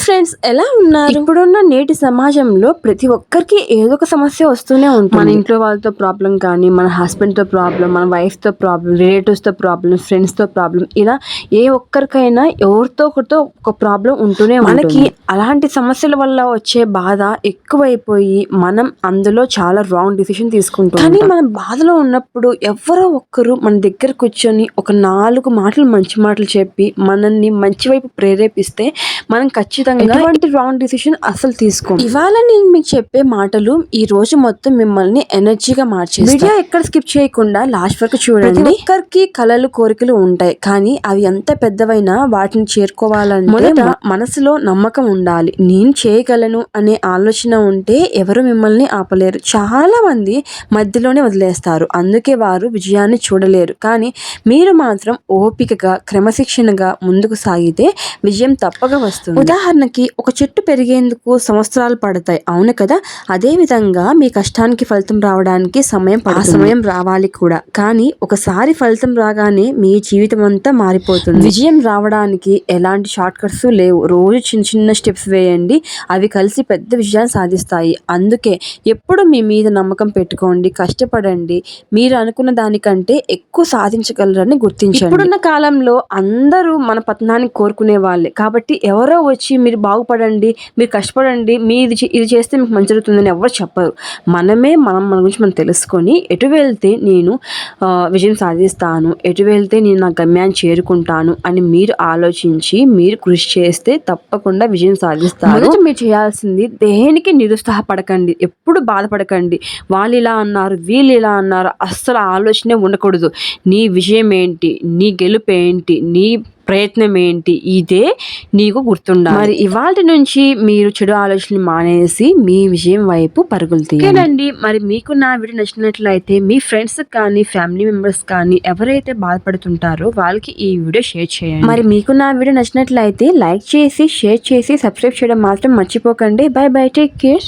Friends, ఎలా ఉన్నారు? ఇప్పుడున్న నేటి సమాజంలో ప్రతి ఒక్కరికి ఏదో ఒక సమస్య వస్తూనే ఉంటుంది. మన ఇంట్లో వాళ్ళతో ప్రాబ్లం కానీ, మన హస్బెండ్ తో ప్రాబ్లం, మన వైఫ్ తో ప్రాబ్లం, రిలేటివ్స్ తో ప్రాబ్లం, ఫ్రెండ్స్ తో ప్రాబ్లం, ఇలా ఏ ఒక్కరికైనా ఎవరితో ఒకరితో ఒక ప్రాబ్లం ఉంటూనే మనకి. అలాంటి సమస్యల వల్ల వచ్చే బాధ ఎక్కువైపోయి మనం అందులో చాలా రాంగ్ డిసిషన్ తీసుకుంటాం. కానీ మనం బాధలో ఉన్నప్పుడు ఎవరో ఒక్కరు మన దగ్గర కూర్చొని ఒక 4 మాటలు మంచి మాటలు చెప్పి మనల్ని మంచి వైపు ప్రేరేపిస్తే మనం ఖచ్చితంగా ఎటువంటి రాంగ్ డిసిషన్ అసలు తీసుకోం. ఇవాళ నేను మీకు చెప్పే మాటలు ఈ రోజు మొత్తం మిమ్మల్ని ఎనర్జీగా మార్చేస్తాయి. వీడియో ఎక్కడ స్కిప్ చేయకుండా లాస్ట్ వరకు చూడండి. ఒక్కరికి కలలు కోరికలు ఉంటాయి, కానీ అవి ఎంత పెద్దవైనా వాటిని చేరుకోవాలంటే మొదట మనసులో నమ్మకం ఉండాలి. నేను చేయగలను అనే ఆలోచన ఉంటే ఎవరు మిమ్మల్ని ఆపలేరు. చాలా మంది మధ్యలోనే వదిలేస్తారు, అందుకే వారు విజయాన్ని చూడలేరు. కానీ మీరు మాత్రం ఓపికగా క్రమశిక్షణగా ముందుకు సాగితే విజయం తప్పక వస్తుంది. ఉదాహరణకి ఒక చెట్టు పెరిగేందుకు సంవత్సరాలు పడతాయి, అవును కదా? అదే విధంగా మీ కష్టానికి ఫలితం రావడానికి సమయం పడుతుంది. సమయం రావాలి కూడా, కానీ ఒకసారి ఫలితం రాగానే మీ జీవితం అంతా మారిపోతుంది. విజయం రావడానికి ఎలాంటి షార్ట్ కట్స్ లేవు. రోజు చిన్న చిన్న స్టెప్స్ వేయండి, అవి కలిసి పెద్ద విజయాన్ని సాధిస్తాయి. అందుకే ఎప్పుడు మీ మీద నమ్మకం పెట్టుకోండి, కష్టపడండి. మీరు అనుకున్న దానికంటే ఎక్కువ సాధించగలరని గుర్తించండి. ఇప్పుడున్న కాలంలో అందరూ మన పతనాన్ని కోరుకునే వాళ్ళే, కాబట్టి ఎవరో వచ్చి మీరు బాగుపడండి, మీరు కష్టపడండి, ఇది చేస్తే మీకు మంచి జరుగుతుందని ఎవరు చెప్పరు. మనమే మన గురించి మనం తెలుసుకొని ఎటు వెళ్తే నేను విజయం సాధిస్తాను, ఎటు వెళ్తే నేను నా గమ్యాన్ని చేరుకుంటాను అని మీరు ఆలోచించి మీరు కృషి చేస్తే తప్పకుండా విజయం సాధిస్తారు. మొదట మీరు చేయాల్సింది దేనికి నిరుత్సాహపడకండి, ఎప్పుడు బాధపడకండి. వాళ్ళు ఇలా అన్నారు, వీళ్ళు ఇలా అన్నారు, అస్సలు ఆలోచనే ఉండకూడదు. నీ విజయం ఏంటి, నీ గెలుపు ఏంటి, నీ ప్రయత్నం ఏంటి, ఇదే నీకు గుర్తుండాలి. మరి ఇవాళ నుంచి మీరు చెడు ఆలోచనలు మానేసి మీ విజయం వైపు పరుగులు తీయండి. మరి మీకు నా వీడియో నచ్చినట్లయితే మీ ఫ్రెండ్స్ కానీ ఫ్యామిలీ మెంబర్స్ కానీ ఎవరైతే బాధపడుతుంటారో వాళ్ళకి ఈ వీడియో షేర్ చేయండి. మరి మీకు నా వీడియో నచ్చినట్లయితే లైక్ చేసి, షేర్ చేసి, సబ్స్క్రైబ్ చేయడం మాత్రం మర్చిపోకండి. By by, take care.